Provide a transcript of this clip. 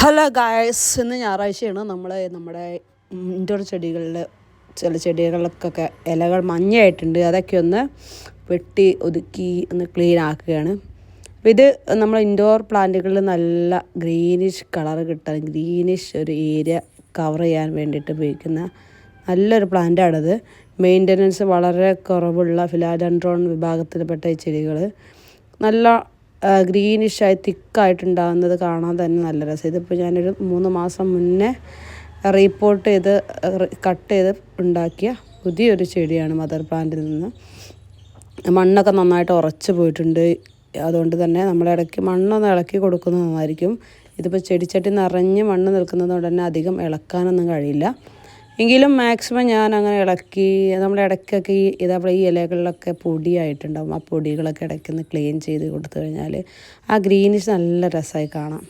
Hello guys, ഇന്ന് ഞായറാഴ്ചയാണ്. നമ്മുടെ ഇൻഡോർ ചെടികളിൽ ചില ചെടികൾക്കൊക്കെ ഇലകൾ മഞ്ഞയായിട്ടുണ്ട്. അതൊക്കെ ഒന്ന് വെട്ടി ഒതുക്കി ഒന്ന് ക്ലീൻ ആക്കുകയാണ്. അപ്പോൾ ഇത് നമ്മൾ ഇൻഡോർ പ്ലാന്റുകളിൽ നല്ല ഗ്രീനിഷ് കളർ കിട്ടാൻ, ഗ്രീനിഷ് ഒരു ഏരിയ കവർ ചെയ്യാൻ വേണ്ടിയിട്ട് ഉപയോഗിക്കുന്ന നല്ലൊരു പ്ലാന്റാണിത്. മെയിൻ്റനൻസ് വളരെ കുറവുള്ള ഫിലാഡൻഡ്രോൺ വിഭാഗത്തിൽപ്പെട്ട ഈ ചെടികൾ നല്ല ഗ്രീനിഷായി തിക്കായിട്ടുണ്ടാകുന്നത് കാണാൻ തന്നെ നല്ല രസം. ഇതിപ്പോൾ ഞാനൊരു 3 മാസം മുന്നേ റീപ്പോർട്ട് ചെയ്ത് കട്ട് ചെയ്ത് ഉണ്ടാക്കിയ പുതിയൊരു ചെടിയാണ് മദർ പ്ലാന്റിൽ നിന്ന്. മണ്ണൊക്കെ നന്നായിട്ട് ഉറച്ചു പോയിട്ടുണ്ട്. അതുകൊണ്ട് തന്നെ നമ്മളിടയ്ക്ക് മണ്ണൊന്ന് ഇളക്കി കൊടുക്കുന്നത് നന്നായിരിക്കും. ഇതിപ്പോൾ ചെടിച്ചട്ടി നിറഞ്ഞ് മണ്ണ് നിൽക്കുന്നത് കൊണ്ട് തന്നെ അധികം ഇളക്കാനൊന്നും കഴിയില്ല. എങ്കിലും മാക്സിമം ഞാൻ അങ്ങനെ ഇളക്കി, നമ്മുടെ ഇടയ്ക്കൊക്കെ ഇതേപോലെ ഈ ഇലകളിലൊക്കെ പൊടിയായിട്ടുണ്ടാകും. ആ പൊടികളൊക്കെ ഇടയ്ക്കൊന്ന് ക്ലീൻ ചെയ്ത് കൊടുത്തു കഴിഞ്ഞാൽ ആ ഗ്രീനിഷ് നല്ല രസമായി കാണാം.